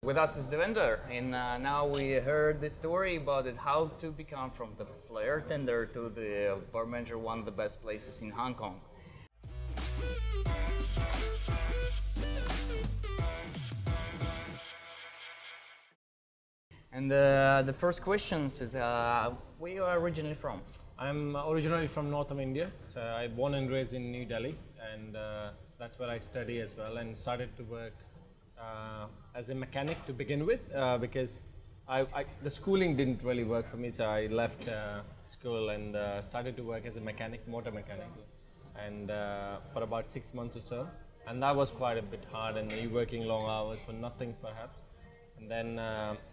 With us is Devender, and now we heard the story about it, how to become from the flair tender to the bar manager, one of the best places in Hong Kong. And the first question is, where you are originally from? I'm originally from north of India. So I born and raised in New Delhi, and that's where I study as well, and started to work as a mechanic to begin with, because the schooling didn't really work for me, so I left school and started to work as a mechanic, motor mechanic, and for about 6 months or so, and that was quite a bit hard, and you working long hours for nothing perhaps. And then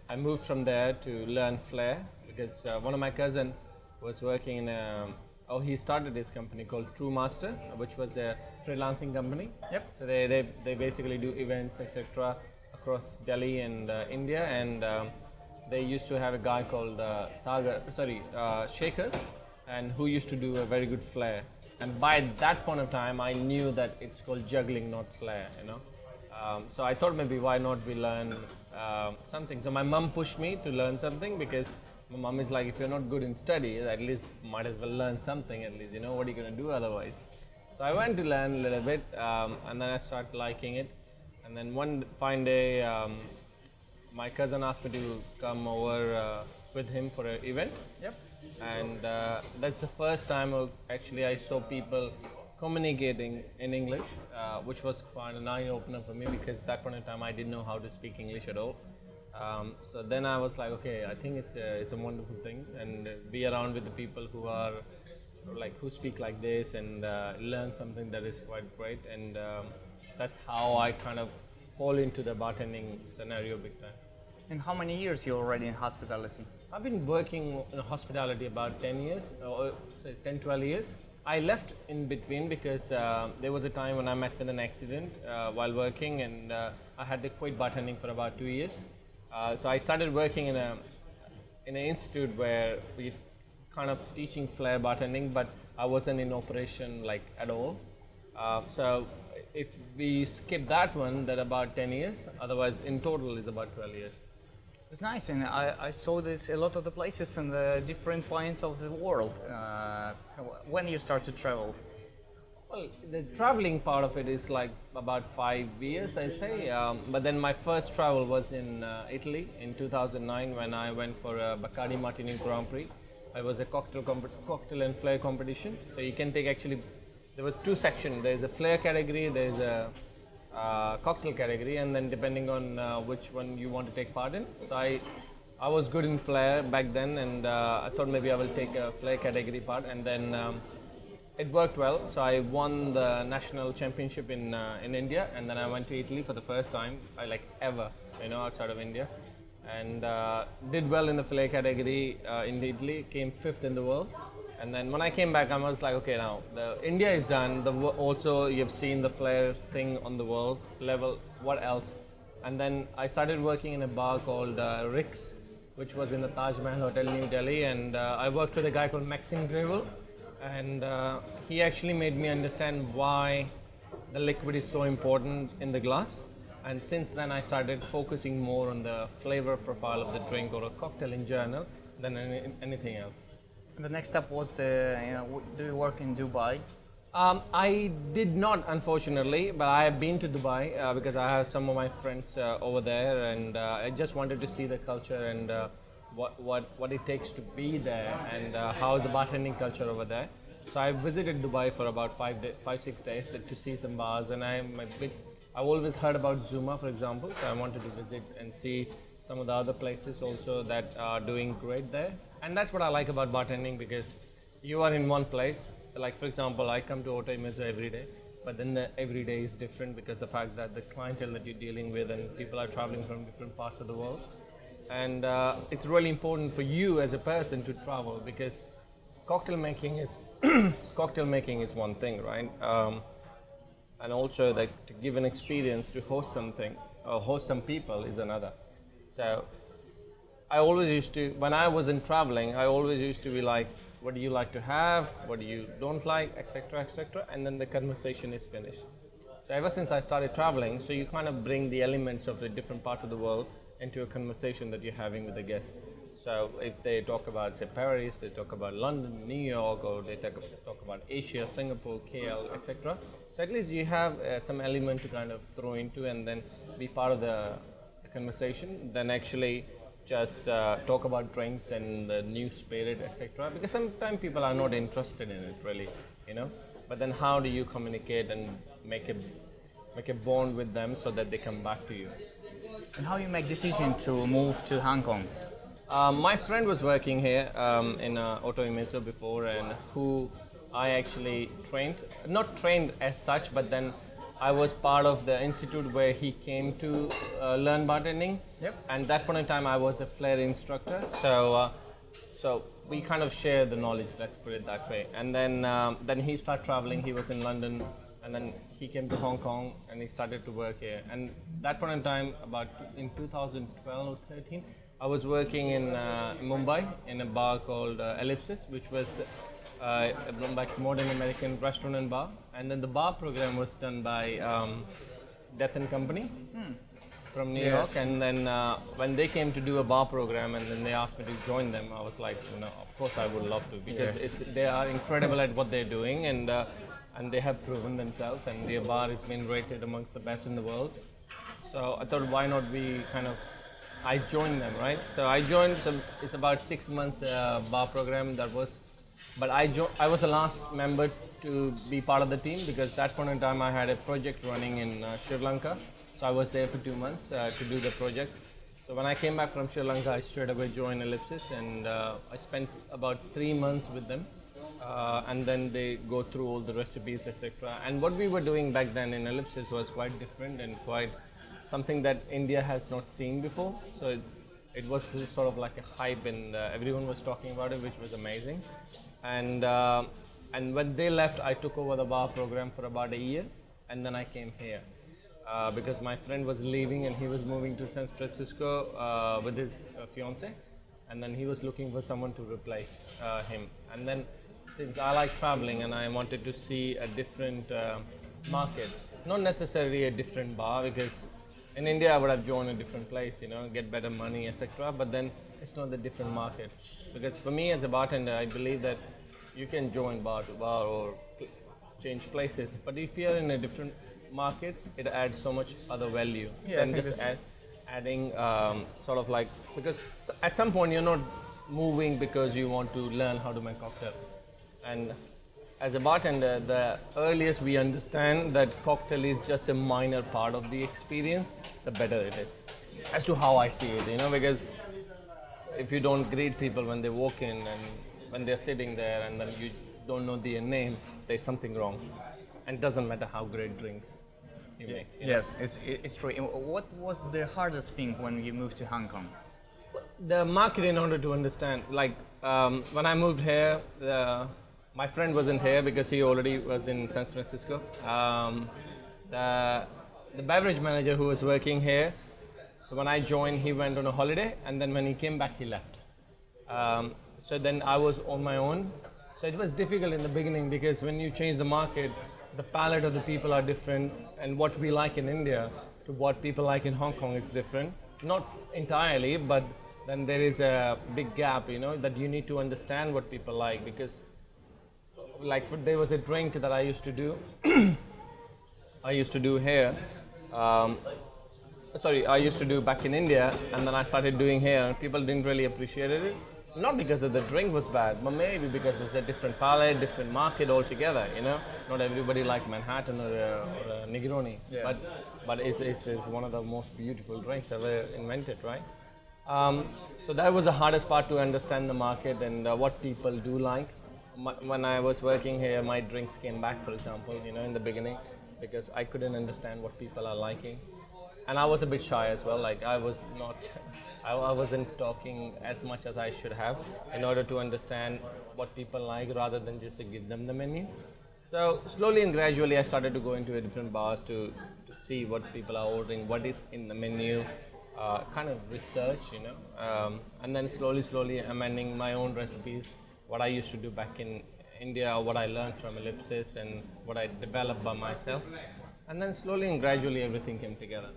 I moved from there to learn flair, because one of my cousin was working in he started his company called True Master, which was a freelancing company. Yep. So they basically do events, etc. across Delhi and India, and they used to have a guy called Shaker, and who used to do a very good flair. And by that point of time, I knew that it's called juggling, not flair, you know. So I thought maybe why not we learn something. So my mom pushed me to learn something, because my mom is like, if you're not good in studies, at least might as well learn something at least, you know, what are you going to do otherwise? So I went to learn a little bit, and then I started liking it. And then one fine day, my cousin asked me to come over with him for an event. Yep. And that's the first time actually I saw people communicating in English, which was quite an eye-opener for me, because at that point in time I didn't know how to speak English at all. So then I was like, okay, I think it's a wonderful thing, and be around with the people who are who speak like this, and learn something that is quite great, and that's how I kind of fall into the bartending scenario big time. And how many years you already in hospitality? I've been working in hospitality about 10 years, or say 10, 12 years. I left in between because there was a time when I met with an accident while working, and I had to quit bartending for about 2 years. So I started working in an institute where we kind of teaching flair bartending, but I wasn't in operation like at all. So if we skip that one, then about 10 years. Otherwise, in total is about 12 years. It's nice, and I saw this a lot of the places in the different points of the world. When you start to travel? Well, the traveling part of it is like about 5 years, I'd say. But then my first travel was in Italy in 2009, when I went for a Bacardi Martini Grand Prix. It was a cocktail and flair competition. So you can take actually, there were two sections. There's a flair category, there's a cocktail category, and then depending on which one you want to take part in. So I was good in flair back then, and I thought maybe I will take a flair category part, and then it worked well. So I won the national championship in India, and then I went to Italy for the first time, ever, you know, outside of India, and did well in the flair category in Italy, came 5th in the world. And then when I came back, I was like, okay, now India is done. Also, you've seen the flair thing on the world level. What else? And then I started working in a bar called Rick's, which was in the Taj Mahal Hotel, New Delhi. And I worked with a guy called Maxime Gravel, and he actually made me understand why the liquid is so important in the glass. And since then, I started focusing more on the flavor profile of the drink or a cocktail in general than anything else. The next step was do you work in Dubai? I did not, unfortunately, but I have been to Dubai because I have some of my friends over there, and I just wanted to see the culture and what it takes to be there, and how the bartending culture over there. So I visited Dubai for about 5-6 days to see some bars, and I've always heard about Zuma, for example, so I wanted to visit and see some of the other places also that are doing great there. And that's what I like about bartending, because you are in one place. Like, for example, I come to Hotel Mezzo every day, but then every day is different because the fact that the clientele that you're dealing with, and people are traveling from different parts of the world. And it's really important for you as a person to travel, because cocktail making is one thing, right? And also to give an experience to host something or host some people is another. So I always used to, when I wasn't traveling, I always used to be like, what do you like to have, what do you don't like, etc., etc., and then the conversation is finished. So ever since I started traveling, so you kind of bring the elements of the different parts of the world into a conversation that you're having with a guest. So if they talk about, say, Paris, they talk about London, New York, or they talk about Asia, Singapore, KL, etc. So at least you have some element to kind of throw into and then be part of the conversation, then actually just talk about drinks and the new spirit, etc. Because sometimes people are not interested in it really, you know. But then how do you communicate and make a bond with them so that they come back to you? And how you make decision to move to Hong Kong? My friend was working here in Auto Imizo before, and who I actually trained, not trained as such, but then I was part of the institute where he came to learn bartending. Yep. And that point in time, I was a flair instructor. So we kind of shared the knowledge. Let's put it that way. And then he started traveling. He was in London, and then he came to Hong Kong, and he started to work here. And that point in time, about in 2012 or 13, I was working in Mumbai in a bar called Ellipsis, which was a modern American restaurant and bar. And then the bar program was done by Death and Company from New York. And then when they came to do a bar program and then they asked me to join them, I was like, you know, of course I would love to, because they are incredible at what they're doing, and they have proven themselves, and their bar has been rated amongst the best in the world. So I thought, why not I joined them, right? So I joined, it's about 6 months bar program that was, but I was the last member to be part of the team, because that point in time I had a project running in Sri Lanka. So I was there for 2 months to do the project. So when I came back from Sri Lanka, I straight away joined Ellipsis, and I spent about 3 months with them. And then they go through all the recipes, etc. And what we were doing back then in Ellipsis was quite different and quite something that India has not seen before. So it was sort of like a hype, and everyone was talking about it, which was amazing. And when they left, I took over the bar program for about a year, and then I came here because my friend was leaving and he was moving to San Francisco with his fiance, and then he was looking for someone to replace him. And then since I like traveling and I wanted to see a different market, not necessarily a different bar, because in India I would have joined a different place, you know, get better money, etc. But then it's not the different market, because for me as a bartender, I believe that you can join bar to bar or change places, but if you're in a different market, it adds so much other value than just adding sort of like, because at some point you're not moving because you want to learn how to make cocktail. And as a bartender, the earliest we understand that cocktail is just a minor part of the experience, the better it is. As to how I see it, you know, because if you don't greet people when they walk in and when they're sitting there and then you don't know their name, there's something wrong. And it doesn't matter how great drinks you make. Yes, it's true. What was the hardest thing when you moved to Hong Kong? The market, in order to understand, like when I moved here, my friend wasn't here because he already was in San Francisco. The beverage manager who was working here, so when I joined, he went on a holiday, and then when he came back, he left. So then I was on my own. So it was difficult in the beginning, because when you change the market, the palate of the people are different, and what we like in India to what people like in Hong Kong is different. Not entirely, but then there is a big gap, you know, that you need to understand what people like, because like there was a drink that I used to do I used to do here I used to do back in India, and then I started doing here, and people didn't really appreciate it, not because of the drink was bad, but maybe because it's a different palate, different market altogether, you know. Not everybody like Manhattan or a Negroni, but it's one of the most beautiful drinks ever invented, right? So that was the hardest part, to understand the market and what people do like. When I was working here, my drinks came back, for example, you know, in the beginning, because I couldn't understand what people are liking. And I was a bit shy as well, like I wasn't talking as much as I should have in order to understand what people like, rather than just to give them the menu. So slowly and gradually I started to go into different bars to see what people are ordering, what is in the menu, kind of research, you know, and then slowly amending my own recipes, what I used to do back in India, what I learned from Ellipsis, and what I developed by myself. And then slowly and gradually everything came together.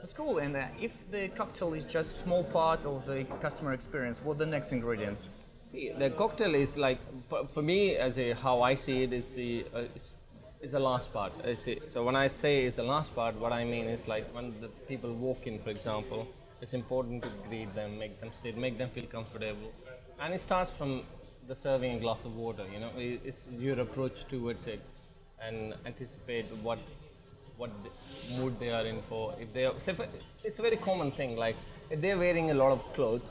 That's cool. And if the cocktail is just small part of the customer experience, what are the next ingredients? See, the cocktail is like, for me, how I see it, is the last part. So when I say it's the last part, what I mean is like when the people walk in, for example, it's important to greet them, make them sit, make them feel comfortable. And it starts from the serving a glass of water, you know, it's your approach towards it and anticipate what mood they are in for. It's a very common thing, like if they're wearing a lot of clothes,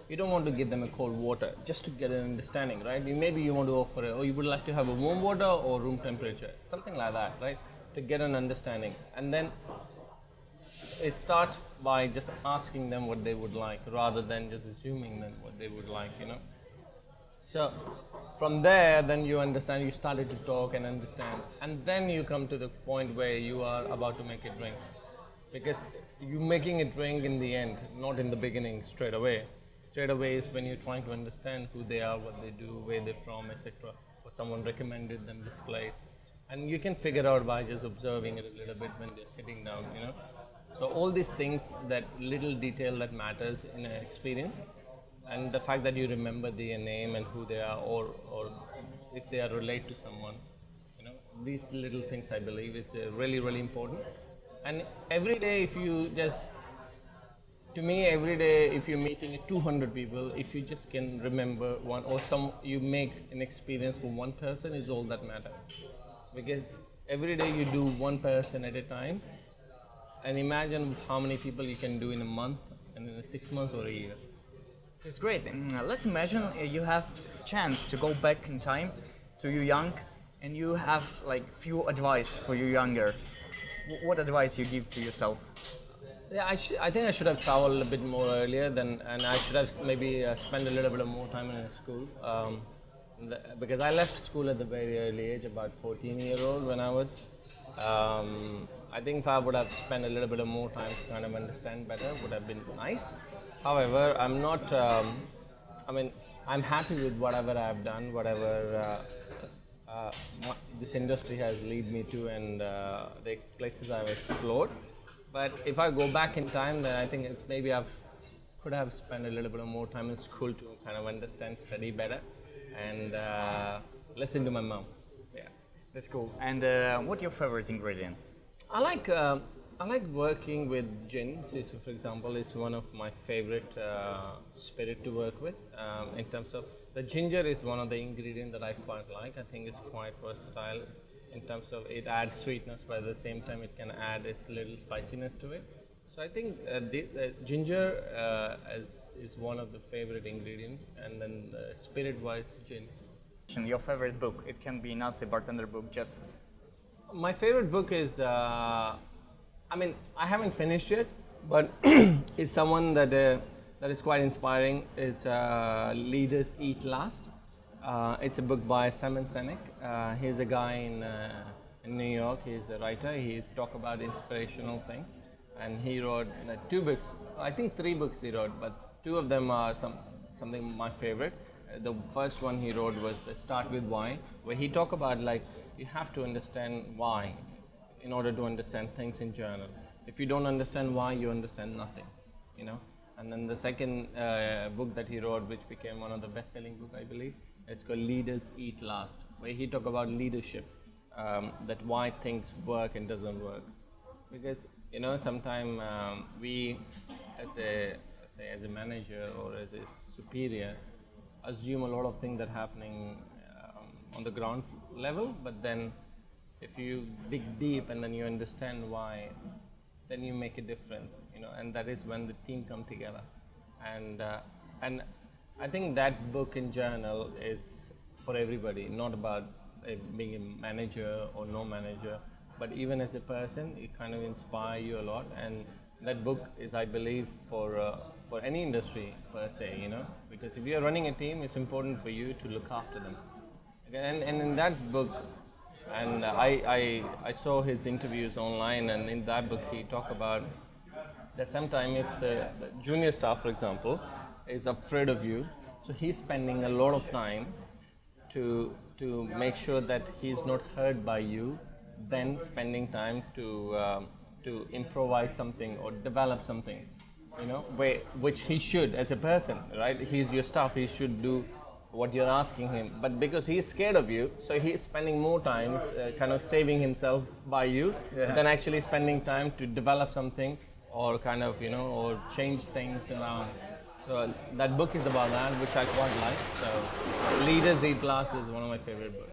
you don't want to give them a cold water just to get an understanding, right? Maybe you want to offer it, or you would like to have a warm water or room temperature, something like that, right? To get an understanding. And then it starts by just asking them what they would like rather than just assuming them what they would like, you know. So from there, then you understand, you started to talk and understand, and then you come to the point where you are about to make a drink. Because you're making a drink in the end, not in the beginning straight away. Straight away is when you're trying to understand who they are, what they do, where they're from, etc. Or someone recommended them this place. And you can figure out by just observing it a little bit when they're sitting down, you know. So all these things, that little detail that matters in an experience, and the fact that you remember their name and who they are, or if they are related to someone, you know, these little things I believe it's really, really important. And every day, to me, every day, if you're meeting 200 people, if you just can remember one, or you make an experience for one person, is all that matters. Because every day you do one person at a time, and imagine how many people you can do in a month, and in 6 months or a year. It's great. Let's imagine you have chance to go back in time to you young, and you have like few advice for you younger. What advice you give to yourself? Yeah, I think I should have traveled a bit more earlier, and I should have maybe spent a little bit more time in school. Because I left school at the very early age, about 14-year-old when I was. I think if I would have spent a little bit more time to kind of understand better, would have been nice. However, I'm not, I'm happy with whatever I've done, whatever this industry has led me to, and the places I've explored. But if I go back in time, then I think maybe I could have spent a little bit more time in school to kind of understand, study better, and listen to my mom. Yeah, that's cool. And what's your favorite ingredient? I like working with gin. For example, is one of my favorite spirit to work with. In terms of the ginger is one of the ingredients that I quite like. I think it's quite versatile. In terms of it adds sweetness, but at the same time it can add its little spiciness to it. So I think ginger is one of the favorite ingredients, and then spirit-wise, gin. Your favorite book? It can be not a bartender book, just... My favorite book is, I haven't finished yet, but it's someone that is quite inspiring. It's Leaders Eat Last. It's a book by Simon Sinek. He's a guy in New York. He's a writer. He talks about inspirational things, and he wrote 2 books. I think 3 books he wrote, but 2 of them are something my favorite. The first one he wrote was the Start With Why, where he talked about like you have to understand why in order to understand things in general. If you don't understand why, you understand nothing, you know. And then the second book that he wrote, which became one of the best-selling books, I believe, it's called Leaders Eat Last, where he talk about leadership, that why things work and doesn't work. Because, you know, sometimes we, as a manager or as a superior, assume a lot of things that are happening on the ground level, but then if you dig deep and then you understand why, then you make a difference, you know, and that is when the team come together. And I think that book in general is for everybody, not about being a manager or no manager, but even as a person, it kind of inspires you a lot. And that book is, I believe, for any industry per se, you know, because if you're running a team, it's important for you to look after them. And in that book, and I saw his interviews online, and in that book he talked about that sometimes if the junior staff, for example, is afraid of you, so he's spending a lot of time to make sure that he's not hurt by you than spending time to improvise something or develop something, you know, which he should as a person, right? He's your staff, he should do what you're asking him, but because he's scared of you, so he's spending more time kind of saving himself by you than actually spending time to develop something or kind of, you know, or change things around. So that book is about that, which I quite like. So Leaders Eat Last is one of my favorite books.